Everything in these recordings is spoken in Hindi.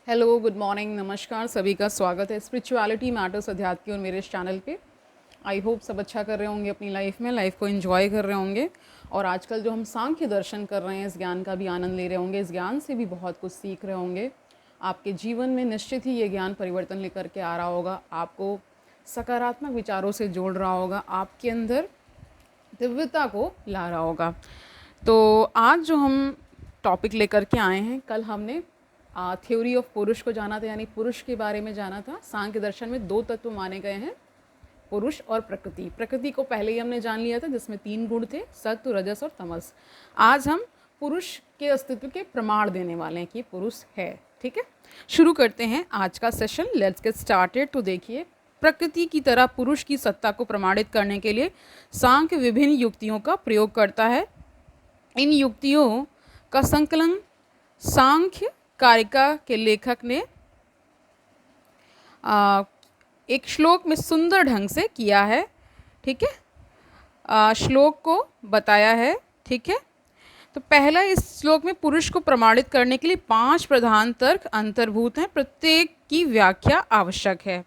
हेलो, गुड मॉर्निंग, नमस्कार। सभी का स्वागत है स्पिरिचुअलिटी मैटर्स अध्यात्म की और मेरे इस चैनल पे। आई होप सब अच्छा कर रहे होंगे अपनी लाइफ को एंजॉय कर रहे होंगे। और आजकल जो हम सांख्य दर्शन कर रहे हैं, इस ज्ञान का भी आनंद ले रहे होंगे, इस ज्ञान से भी बहुत कुछ सीख रहे होंगे। आपके जीवन में निश्चित ही ये ज्ञान परिवर्तन लेकर के आ रहा होगा, आपको सकारात्मक विचारों से जोड़ रहा होगा, आपके अंदर दिव्यता को ला रहा होगा। तो आज जो हम टॉपिक लेकर के आए हैं, कल हमने थ्योरी ऑफ पुरुष को जाना था, यानी पुरुष के बारे में जाना था। सांख्य दर्शन में दो तत्व माने गए हैं, पुरुष और प्रकृति। प्रकृति को पहले ही हमने जान लिया था, जिसमें 3 गुण थे, सत्व, रजस और तमस। आज हम पुरुष के अस्तित्व के प्रमाण देने वाले हैं कि पुरुष है। ठीक है, शुरू करते हैं आज का सेशन। Let's get started. तो देखिए, प्रकृति की तरह पुरुष की सत्ता को प्रमाणित करने के लिए सांख्य विभिन्न युक्तियों का प्रयोग करता है। इन युक्तियों का संकलन सांख्य कारिका के लेखक ने एक श्लोक में सुंदर ढंग से किया है। ठीक है, श्लोक को बताया है। ठीक है, तो पहला, इस श्लोक में पुरुष को प्रमाणित करने के लिए 5 प्रधान तर्क अंतर्भूत हैं, प्रत्येक की व्याख्या आवश्यक है।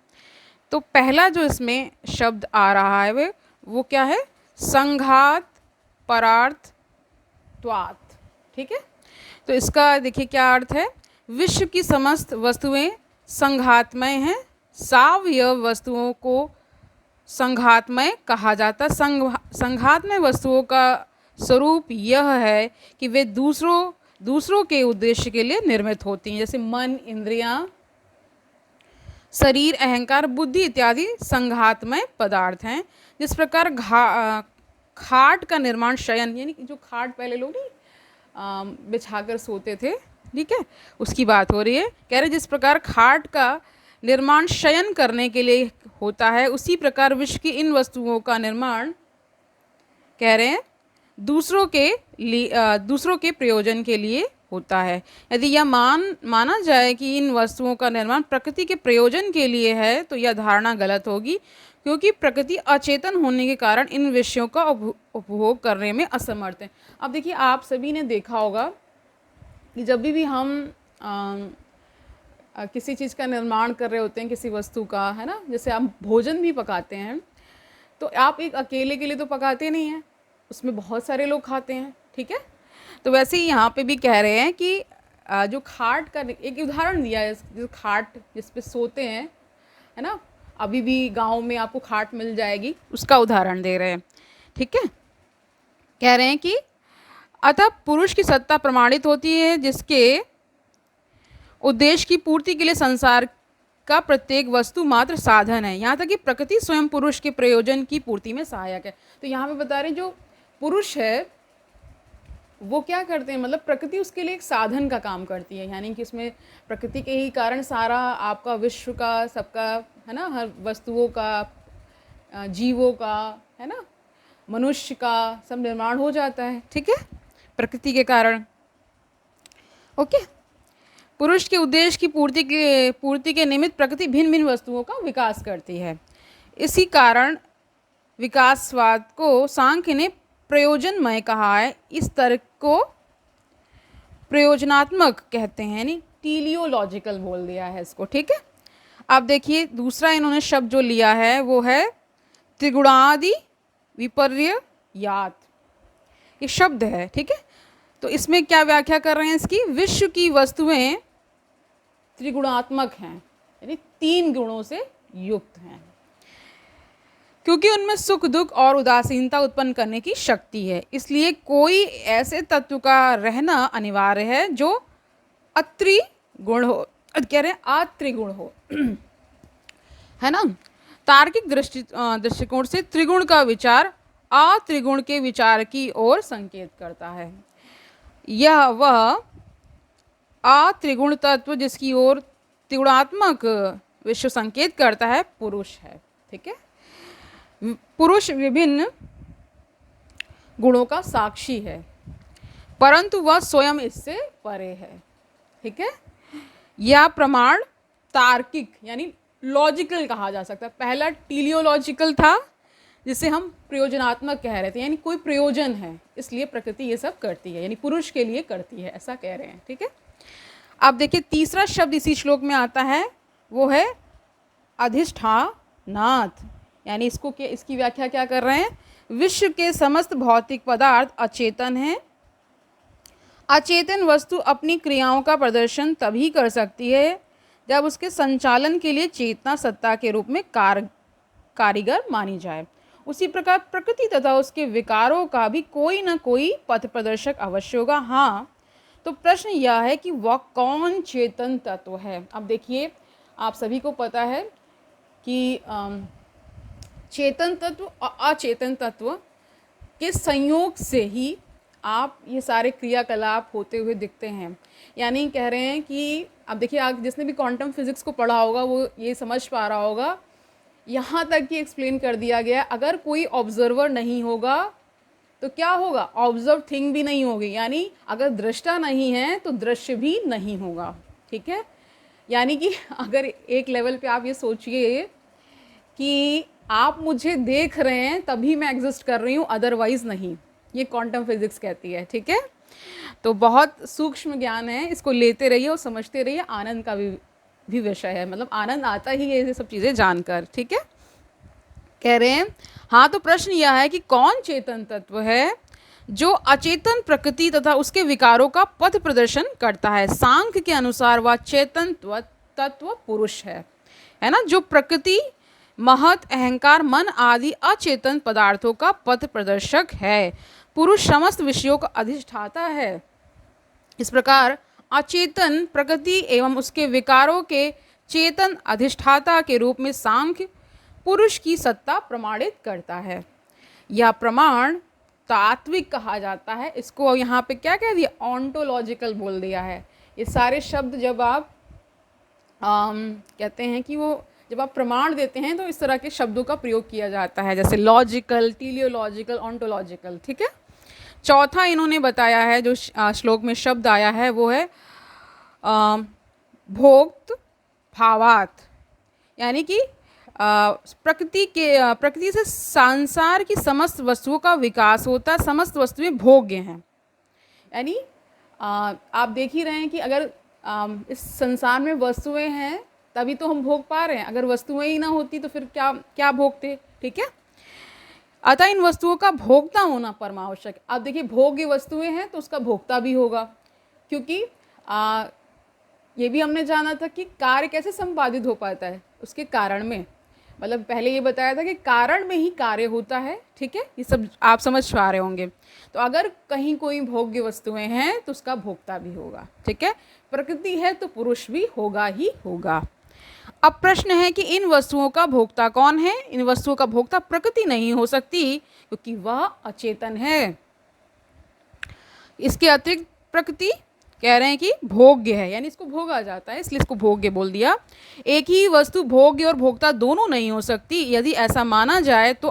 तो पहला जो इसमें शब्द आ रहा है वो क्या है? संघात परार्थ त्वात्। ठीक है, तो इसका देखिए क्या अर्थ है। विश्व की समस्त वस्तुएं संघातमय हैं। सावयव वस्तुओं को संघातमय कहा जाता। संघातमय वस्तुओं का स्वरूप यह है कि वे दूसरों के उद्देश्य के लिए निर्मित होती हैं। जैसे मन, इंद्रियां, शरीर, अहंकार, बुद्धि इत्यादि संघातमय पदार्थ हैं। जिस प्रकार खाट का निर्माण शयन, यानी जो खाट पहले लोग नहीं बिछाकर सोते थे, ठीक है, उसकी बात हो रही है। कह रहे जिस प्रकार खाट का निर्माण शयन करने के लिए होता है, उसी प्रकार विश्व की इन वस्तुओं का निर्माण, कह रहे हैं, दूसरों के प्रयोजन के लिए होता है। यदि यह माना जाए कि इन वस्तुओं का निर्माण प्रकृति के प्रयोजन के लिए है, तो यह धारणा गलत होगी, क्योंकि प्रकृति अचेतन होने के कारण इन विषयों का उपभोग करने में असमर्थ है। अब देखिए, आप सभी ने देखा होगा कि जब भी हम किसी चीज़ का निर्माण कर रहे होते हैं, किसी वस्तु का, है ना, जैसे आप भोजन भी पकाते हैं, तो आप एक अकेले के लिए तो पकाते नहीं हैं, उसमें बहुत सारे लोग खाते हैं। ठीक है, तो वैसे ही यहाँ पे भी कह रहे हैं कि जो खाट का एक उदाहरण दिया है, जो खाट जिस पे सोते हैं, है ना, अभी भी गांव में आपको खाट मिल जाएगी, उसका उदाहरण दे रहे हैं। ठीक है, कह रहे हैं कि अतः पुरुष की सत्ता प्रमाणित होती है, जिसके उद्देश्य की पूर्ति के लिए संसार का प्रत्येक वस्तु मात्र साधन है। यहाँ तक कि प्रकृति स्वयं पुरुष के प्रयोजन की पूर्ति में सहायक है। तो यहाँ पे बता रहे हैं, जो पुरुष है वो क्या करते हैं, मतलब प्रकृति उसके लिए एक साधन का काम करती है, यानी कि उसमें प्रकृति के ही कारण सारा आपका विश्व का, सबका, है ना, हर वस्तुओं का, जीवों का, है ना, मनुष्य का सब निर्माण हो जाता है। ठीक है, प्रकृति के कारण। ओके, पुरुष के उद्देश्य की पूर्ति के निमित्त प्रकृति भिन्न भिन्न वस्तुओं का विकास करती है। इसी कारण विकासवाद को सांख्य ने प्रयोजनमय कहा है। इस तर्क को प्रयोजनात्मक कहते हैं, यानी टीलियोलॉजिकल बोल दिया है इसको। ठीक है, अब देखिए दूसरा इन्होंने शब्द जो लिया है वो है त्रिगुणादि विपर्ययात्, ये शब्द है। ठीक है, तो इसमें क्या व्याख्या कर रहे हैं इसकी? विश्व की वस्तुएं त्रिगुणात्मक हैं, यानी 3 गुणों से युक्त हैं, क्योंकि उनमें सुख, दुख और उदासीनता उत्पन्न करने की शक्ति है। इसलिए कोई ऐसे तत्व का रहना अनिवार्य है जो अत्रिगुण हो, कह रहे हैं अत्रिगुण हो, है ना। तार्किक दृष्टिकोण से त्रिगुण का विचार अत्रिगुण के विचार की ओर संकेत करता है। यह वह अत्रिगुण तत्व जिसकी ओर त्रिगुणात्मक विश्व संकेत करता है, पुरुष है। ठीक है, पुरुष विभिन्न गुणों का साक्षी है, परंतु वह स्वयं इससे परे है। ठीक है, यह प्रमाण तार्किक यानी लॉजिकल कहा जा सकता है। पहला टीलियोलॉजिकल था, जिसे हम प्रयोजनात्मक कह रहे थे, यानी कोई प्रयोजन है, इसलिए प्रकृति ये सब करती है, यानी पुरुष के लिए करती है, ऐसा कह रहे हैं। ठीक है, अब देखिए तीसरा शब्द इसी श्लोक में आता है, वो है अधिष्ठानात्। यानी इसकी व्याख्या क्या कर रहे हैं? विश्व के समस्त भौतिक पदार्थ अचेतन हैं। अचेतन वस्तु अपनी क्रियाओं का प्रदर्शन तभी कर सकती है जब उसके संचालन के लिए चेतना सत्ता के रूप में कारीगर मानी जाए। उसी प्रकार प्रकृति तथा उसके विकारों का भी कोई ना कोई पथ प्रदर्शक अवश्य होगा। हाँ, तो प्रश्न यह है कि वह कौन चेतन तत्व है? अब देखिए, आप सभी को पता है कि चेतन तत्व और अचेतन तत्व के संयोग से ही आप ये सारे क्रियाकलाप होते हुए दिखते हैं। यानी कह रहे हैं कि अब देखिए, आप जिसने भी क्वांटम फिजिक्स को पढ़ा होगा वो ये समझ पा रहा होगा, यहाँ तक कि एक्सप्लेन कर दिया गया, अगर कोई ऑब्जर्वर नहीं होगा तो क्या होगा? ऑब्जर्व थिंग भी नहीं होगी। यानी अगर दृष्टा नहीं है तो दृश्य भी नहीं होगा। ठीक है, यानी कि अगर एक लेवल पे आप ये सोचिए कि आप मुझे देख रहे हैं तभी मैं एग्जिस्ट कर रही हूँ, अदरवाइज नहीं। ये क्वांटम फिजिक्स कहती है। ठीक है, तो बहुत सूक्ष्म ज्ञान है, इसको लेते रहिए और समझते रहिए। आनंद का भी विषय है, मतलब आनंद आता ही है ये सब चीज़ें जानकर। ठीक है, कह रहे हैं हाँ, तो प्रश्न यह है कि कौन चेतन तत्व है जो अचेतन प्रकृति तथा उसके विकारों का पथ प्रदर्शन करता है? सांख्य के अनुसार वह चेतन तत्व पुरुष है ना, जो प्रकृति, महत, अहंकार, मन आदि अचेतन पदार्थों का पथ प्रदर्शक है। पुरुष समस्त विषयों का अधिष्ठाता है। इस प्रकार अचेतन प्रकृति एवं उसके विकारों के चेतन अधिष्ठाता के रूप में सांख्य पुरुष की सत्ता प्रमाणित करता है। यह प्रमाण तात्विक कहा जाता है। इसको यहाँ पे क्या कह दिया? ऑन्टोलॉजिकल बोल दिया है। ये सारे शब्द जब आप कहते हैं कि वो जब आप प्रमाण देते हैं तो इस तरह के शब्दों का प्रयोग किया जाता है, जैसे लॉजिकल, टीलियोलॉजिकल, ऑन्टोलॉजिकल। ठीक है, चौथा इन्होंने बताया है जो श्लोक में शब्द आया है वो है भोक्त भावात। यानी कि प्रकृति से संसार की समस्त वस्तुओं का विकास होता है, समस्त वस्तुएं भोग्य हैं। यानी आप देख ही रहे हैं कि अगर इस संसार में वस्तुएं हैं तभी तो हम भोग पा रहे हैं। अगर वस्तुएं ही ना होती तो फिर क्या भोगते? ठीक है, अतः इन वस्तुओं का भोक्ता होना परमावश्यक। अब देखिए, भोग्य वस्तुएं हैं तो उसका भोक्ता भी होगा, क्योंकि ये भी हमने जाना था कि कार्य कैसे संपादित हो पाता है, उसके कारण में। मतलब पहले ये बताया था कि कारण में ही कार्य होता है। ठीक है, ये सब आप समझ पा रहे होंगे। तो अगर कहीं कोई भोग्य वस्तुएं हैं तो उसका भोक्ता भी होगा। ठीक है, प्रकृति है तो पुरुष भी होगा ही होगा। अब प्रश्न है कि इन वस्तुओं का भोक्ता कौन है? इन वस्तुओं का भोक्ता प्रकृति नहीं हो सकती, क्योंकि वह अचेतन है। इसके अतिरिक्त प्रकृति कह रहे हैं कि भोग्य है, यानी इसको भोगा जाता है, इसलिए इसको भोग्य बोल दिया। एक ही वस्तु भोग्य और भोक्ता दोनों नहीं हो सकती। यदि ऐसा माना जाए तो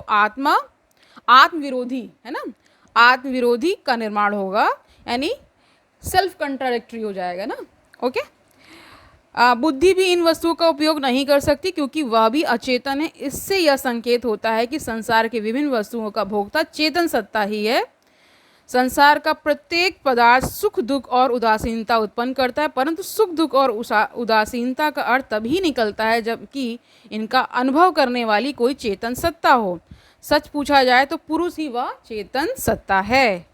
आत्मविरोधी है ना, आत्मविरोधी का निर्माण होगा, यानी सेल्फ कंट्राडिक्टरी हो जाएगा ना। ओके, बुद्धि भी इन वस्तुओं का उपयोग नहीं कर सकती, क्योंकि वह भी अचेतन है। इससे यह संकेत होता है कि संसार के विभिन्न वस्तुओं का भोक्ता चेतन सत्ता ही है। संसार का प्रत्येक पदार्थ सुख, दुख और उदासीनता उत्पन्न करता है, परंतु सुख, दुख और उदासीनता का अर्थ तभी निकलता है जबकि इनका अनुभव करने वाली कोई चेतन सत्ता हो। सच पूछा जाए तो पुरुष ही वह चेतन सत्ता है,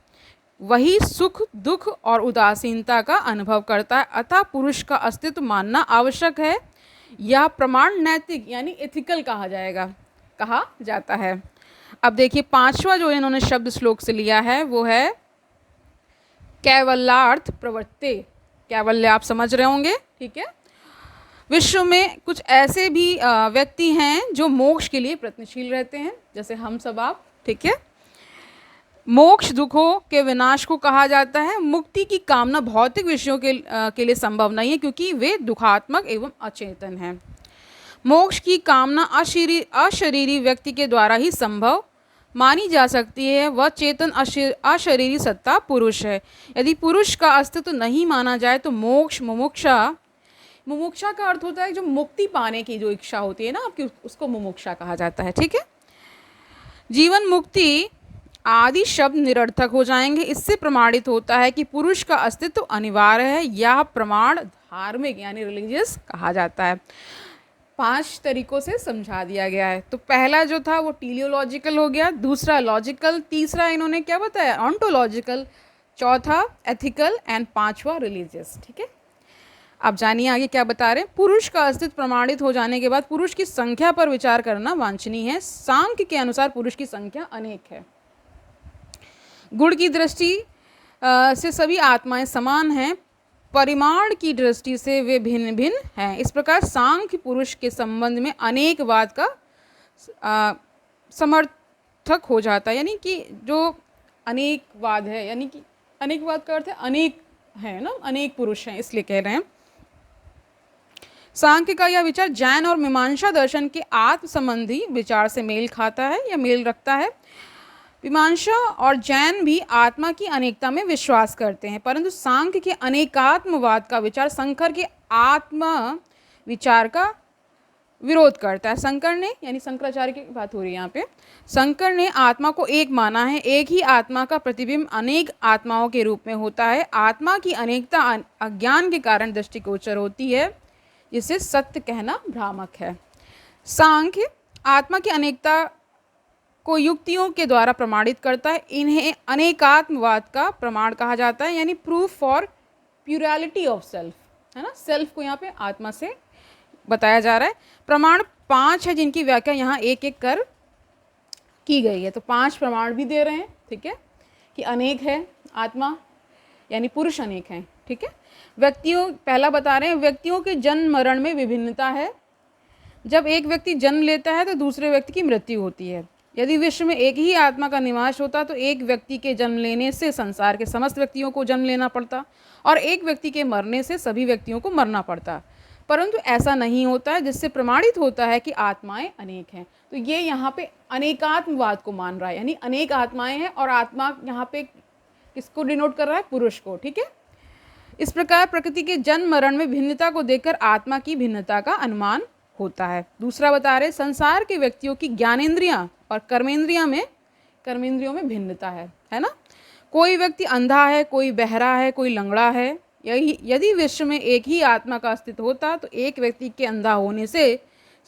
वही सुख, दुख और उदासीनता का अनुभव करता है। अतः पुरुष का अस्तित्व मानना आवश्यक है। यह प्रमाण नैतिक यानी एथिकल कहा जाता है। अब देखिए, पांचवा जो इन्होंने शब्द श्लोक से लिया है वो है कैवल्यार्थ प्रवृत्ति। कैवल्य आप समझ रहे होंगे। ठीक है, विश्व में कुछ ऐसे भी व्यक्ति हैं जो मोक्ष के लिए प्रयत्नशील रहते हैं, जैसे हम सब आप। ठीक है, मोक्ष दुखों के विनाश को कहा जाता है। मुक्ति की कामना भौतिक विषयों के लिए संभव नहीं है, क्योंकि वे दुखात्मक एवं अचेतन हैं। मोक्ष की कामना अशरीरी व्यक्ति के द्वारा ही संभव मानी जा सकती है। वह चेतन अशरीरी सत्ता पुरुष है। यदि पुरुष का अस्तित्व नहीं माना जाए तो मोक्ष, मुमुक्षा का अर्थ होता है जो मुक्ति पाने की जो इच्छा होती है ना आपकी, उसको मुमुक्षा कहा जाता है। ठीक है, जीवन मुक्ति आदि शब्द निरर्थक हो जाएंगे। इससे प्रमाणित होता है कि पुरुष का अस्तित्व अनिवार्य है। यह प्रमाण धार्मिक यानी रिलीजियस कहा जाता है। 5 तरीकों से समझा दिया गया है। तो पहला जो था वो टीलियोलॉजिकल हो गया, दूसरा लॉजिकल, तीसरा इन्होंने क्या बताया ऑन्टोलॉजिकल, चौथा एथिकल एंड पांचवा रिलीजियस। ठीक है, आप जानिए आगे क्या बता रहे हैं। पुरुष का अस्तित्व प्रमाणित हो जाने के बाद पुरुष की संख्या पर विचार करना वांछनीय है। सांख्य के अनुसार पुरुष की संख्या अनेक है। गुण की दृष्टि से सभी आत्माएं समान हैं, परिमाण की दृष्टि से वे भिन्न भिन्न हैं। इस प्रकार सांख्य पुरुष के संबंध में अनेकवाद का समर्थक हो जाता है। यानी कि जो अनेकवाद है, यानी कि अनेकवाद का अर्थ है अनेक है ना, अनेक पुरुष हैं, इसलिए कह रहे हैं। सांख्य का यह विचार जैन और मीमांसा दर्शन के आत्म संबंधी विचार से मेल खाता है या मेल रखता है। मीमांसा और जैन भी आत्मा की अनेकता में विश्वास करते हैं, परंतु सांख्य के अनेकात्मवाद का विचार शंकर के आत्मा विचार का विरोध करता है। शंकर ने, यानी शंकराचार्य की बात हो रही है यहाँ पे, शंकर ने आत्मा को एक माना है। एक ही आत्मा का प्रतिबिंब अनेक आत्माओं के रूप में होता है। आत्मा की अनेकता अज्ञान के कारण दृष्टिगोचर होती है, जिसे सत्य कहना भ्रामक है। सांख्य आत्मा की अनेकता को युक्तियों के द्वारा प्रमाणित करता है। इन्हें अनेकात्मवाद का प्रमाण कहा जाता है, यानी प्रूफ फॉर प्यूरलिटी ऑफ सेल्फ, है ना। सेल्फ को यहाँ पे आत्मा से बताया जा रहा है। प्रमाण 5 है जिनकी व्याख्या यहाँ एक एक कर की गई है। तो 5 प्रमाण भी दे रहे हैं, ठीक है, कि अनेक है आत्मा, यानी पुरुष अनेक हैं, ठीक है। व्यक्तियों, पहला बता रहे हैं व्यक्तियों के जन्म मरण में विभिन्नता है। जब एक व्यक्ति जन्म लेता है तो दूसरे व्यक्ति की मृत्यु होती है। यदि विश्व में एक ही आत्मा का निवास होता तो एक व्यक्ति के जन्म लेने से संसार के समस्त व्यक्तियों को जन्म लेना पड़ता और एक व्यक्ति के मरने से सभी व्यक्तियों को मरना पड़ता, परंतु ऐसा नहीं होता है, जिससे प्रमाणित होता है कि आत्माएं अनेक हैं। तो ये यहाँ पे अनेकात्मवाद को मान रहा है, यानी अनेक आत्माएं हैं और आत्मा यहाँ पे किसको डिनोट कर रहा है, पुरुष को, ठीक है। इस प्रकार प्रकृति के जन्म मरण में भिन्नता को देखकर आत्मा की भिन्नता का अनुमान होता है। दूसरा बता रहे संसार के व्यक्तियों की ज्ञानेंद्रियां और कर्मेंद्रियों में भिन्नता है ना। कोई व्यक्ति अंधा है, कोई बहरा है, कोई लंगड़ा है। यदि विश्व में एक ही आत्मा का अस्तित्व होता तो एक व्यक्ति के अंधा होने से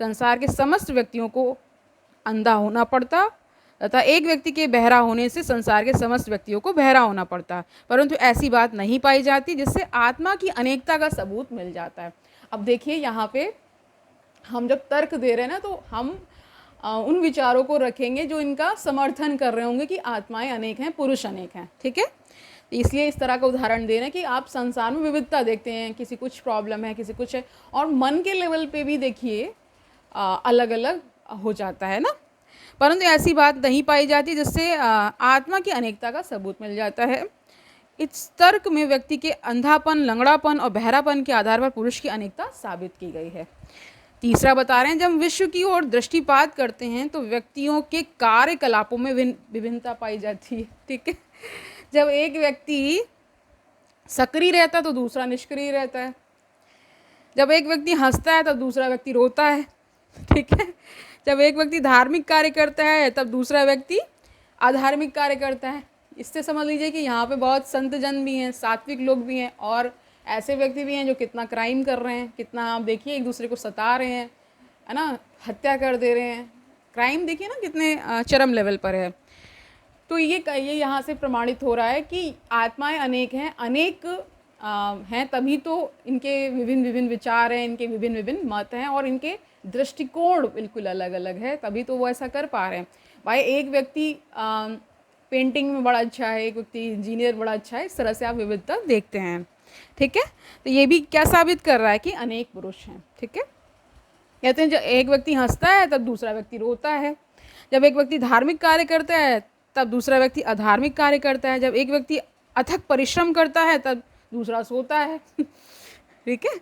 संसार के समस्त व्यक्तियों को अंधा होना पड़ता तथा एक व्यक्ति के बहरा होने से संसार के समस्त व्यक्तियों को बहरा होना पड़ता, परंतु ऐसी बात नहीं पाई जाती, जिससे आत्मा की अनेकता का सबूत मिल जाता है। अब देखिए यहाँ पे हम जब तर्क दे रहे हैं ना, तो हम उन विचारों को रखेंगे जो इनका समर्थन कर रहे होंगे कि आत्माएं अनेक हैं, पुरुष अनेक हैं, ठीक है। इसलिए इस तरह का उदाहरण दे रहे हैं कि आप संसार में विविधता देखते हैं, किसी कुछ प्रॉब्लम है, किसी कुछ है, और मन के लेवल पे भी देखिए अलग अलग हो जाता है ना, परंतु ऐसी बात नहीं पाई जाती, जिससे आत्मा की अनेकता का सबूत मिल जाता है। इस तर्क में व्यक्ति के अंधापन, लंगड़ापन और बहरापन के आधार पर पुरुष की अनेकता साबित की गई है। तीसरा बता रहे हैं जब विश्व की ओर दृष्टिपात करते हैं तो व्यक्तियों के कार्यकलापों में विभिन्नता पाई जाती है, ठीक है। जब एक व्यक्ति सक्रिय रहता है तो दूसरा निष्क्रिय रहता है। जब एक व्यक्ति हंसता है तब दूसरा व्यक्ति रोता है, ठीक है। जब एक व्यक्ति धार्मिक कार्य करता है तब दूसरा व्यक्ति अधार्मिक कार्य करता है। इससे समझ लीजिए कि यहाँ पे बहुत संत जन भी हैं, सात्विक लोग भी हैं, और ऐसे व्यक्ति भी हैं जो कितना क्राइम कर रहे हैं, कितना आप देखिए एक दूसरे को सता रहे हैं, है ना, हत्या कर दे रहे हैं। क्राइम देखिए ना कितने चरम लेवल पर है। तो ये यहाँ से प्रमाणित हो रहा है कि आत्माएं अनेक हैं, अनेक हैं, तभी तो इनके विभिन्न विभिन्न विचार हैं, इनके विभिन्न विभिन्न मत हैं और इनके दृष्टिकोण बिल्कुल अलग अलग है, तभी तो वो ऐसा कर पा रहे हैं। भाई एक व्यक्ति पेंटिंग में बड़ा अच्छा है, एक व्यक्ति इंजीनियर बड़ा अच्छा है, इस तरह से आप विविधता देखते हैं, ठीक है। तो ये भी क्या साबित कर रहा है कि अनेक पुरुष हैं, ठीक है। कहते हैं जब एक व्यक्ति हंसता है तब दूसरा व्यक्ति रोता है, जब एक व्यक्ति धार्मिक कार्य करता है तब दूसरा व्यक्ति अधार्मिक कार्य करता है, जब एक व्यक्ति अथक परिश्रम करता है तब दूसरा सोता है, ठीक है।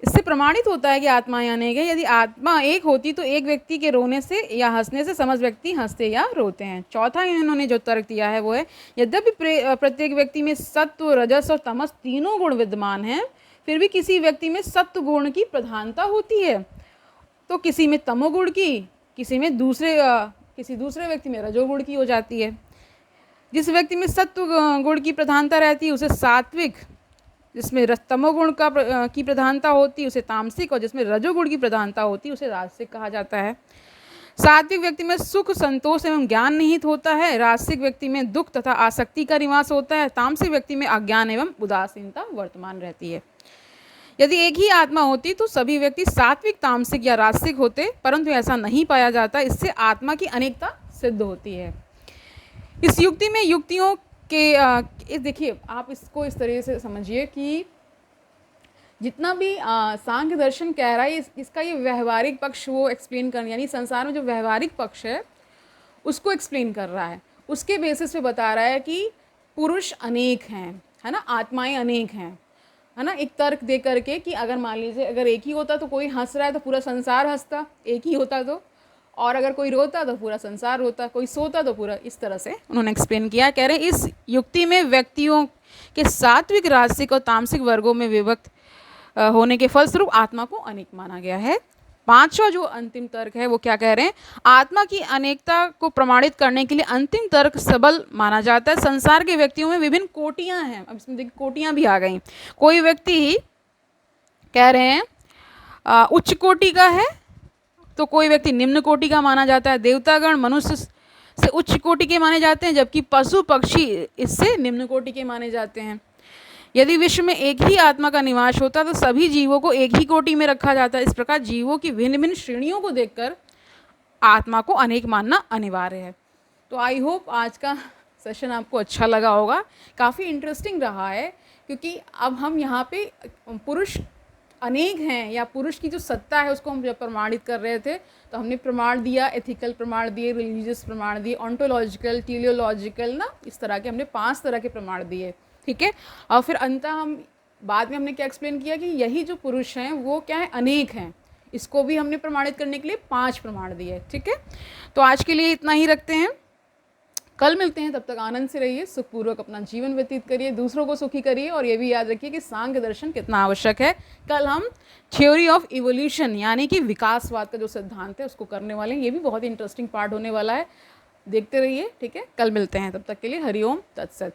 इससे प्रमाणित होता है कि आत्माएं अनेक है। यदि आत्मा एक होती तो एक व्यक्ति के रोने से या हंसने से समस्त व्यक्ति हंसते या रोते हैं। चौथा इन्होंने जो तर्क दिया है वो है यद्यपि प्रत्येक व्यक्ति में सत्व, रजस और तमस तीनों गुण विद्यमान हैं, फिर भी किसी व्यक्ति में सत्व गुण की प्रधानता होती है तो किसी में तमोगुण की, किसी दूसरे व्यक्ति में रजोगुण की हो जाती है। जिस व्यक्ति में सत्व गुण की प्रधानता रहती है उसे सात्विक जिसमें तमोगुण की प्रधानता होती है उसे तामसिक, और जिसमें रजोगुण की प्रधानता होती है उसे राजसिक कहा जाता है। सात्विक व्यक्ति में सुख, संतोष एवं ज्ञान निहित होता है। राजसिक व्यक्ति में दुख तथा आसक्ति का निवास होता है। तामसिक व्यक्ति में अज्ञान एवं उदासीनता वर्तमान रहती है। यदि एक ही आत्मा होती तो सभी व्यक्ति सात्विक, तामसिक या राजसिक होते, परंतु ऐसा नहीं पाया जाता। इससे आत्मा की अनेकता सिद्ध होती है। इस युक्ति में युक्तियों के देखिए, आप इसको इस तरह से समझिए कि जितना भी सांख्य दर्शन कह रहा है, इसका ये व्यवहारिक पक्ष वो एक्सप्लेन कर, यानी संसार में जो व्यवहारिक पक्ष है उसको एक्सप्लेन कर रहा है। उसके बेसिस पे बता रहा है कि पुरुष अनेक हैं, है ना, आत्माएं अनेक हैं, है ना। एक तर्क दे करके कि अगर मान लीजिए अगर एक ही होता तो कोई हंस रहा है तो पूरा संसार हंसता, एक ही होता तो, और अगर कोई रोता तो पूरा संसार रोता, कोई सोता तो पूरा, इस तरह से उन्होंने एक्सप्लेन किया। कह रहे हैं इस युक्ति में व्यक्तियों के सात्विक, राजसिक और तामसिक वर्गों में विभक्त होने के फलस्वरूप आत्मा को अनेक माना गया है। पांचवा जो अंतिम तर्क है वो क्या कह रहे हैं, आत्मा की अनेकता को प्रमाणित करने के लिए अंतिम तर्क सबल माना जाता है। संसार के व्यक्तियों में विभिन्न कोटियां हैं। अब इसमें देखिए कोटियां भी आ गई। कोई व्यक्ति कह रहे हैं उच्च कोटि का है, तो कोई व्यक्ति निम्न कोटि का माना जाता है। देवतागण मनुष्य से उच्च कोटि के माने जाते हैं, जबकि पशु पक्षी इससे निम्न कोटि के माने जाते हैं। यदि विश्व में एक ही आत्मा का निवास होता तो सभी जीवों को एक ही कोटि में रखा जाता है। इस प्रकार जीवों की भिन्न भिन्न श्रेणियों को देखकर आत्मा को अनेक मानना अनिवार्य है। तो आई होप आज का सेशन आपको अच्छा लगा होगा, काफ़ी इंटरेस्टिंग रहा है, क्योंकि अब हम यहाँ पे पुरुष अनेक हैं या पुरुष की जो सत्ता है उसको हम जब प्रमाणित कर रहे थे तो हमने प्रमाण दिया, एथिकल प्रमाण दिए, रिलीजियस प्रमाण दिए, ऑन्टोलॉजिकल, टीलियोलॉजिकल, ना, इस तरह के हमने 5 तरह के प्रमाण दिए, ठीक है। और फिर अंततः हम बाद में हमने क्या एक्सप्लेन किया कि यही जो पुरुष हैं वो क्या है, अनेक हैं। इसको भी हमने प्रमाणित करने के लिए 5 प्रमाण दिए, ठीक है। तो आज के लिए इतना ही रखते हैं, कल मिलते हैं। तब तक आनंद से रहिए, सुखपूर्वक अपना जीवन व्यतीत करिए, दूसरों को सुखी करिए, और ये भी याद रखिए कि सांख्य दर्शन कितना आवश्यक है। कल हम थ्योरी ऑफ इवोल्यूशन यानी कि विकासवाद का जो सिद्धांत है उसको करने वाले हैं। ये भी बहुत ही इंटरेस्टिंग पार्ट होने वाला है, देखते रहिए, ठीक है। कल मिलते हैं, तब तक के लिए हरिओम तत्सत।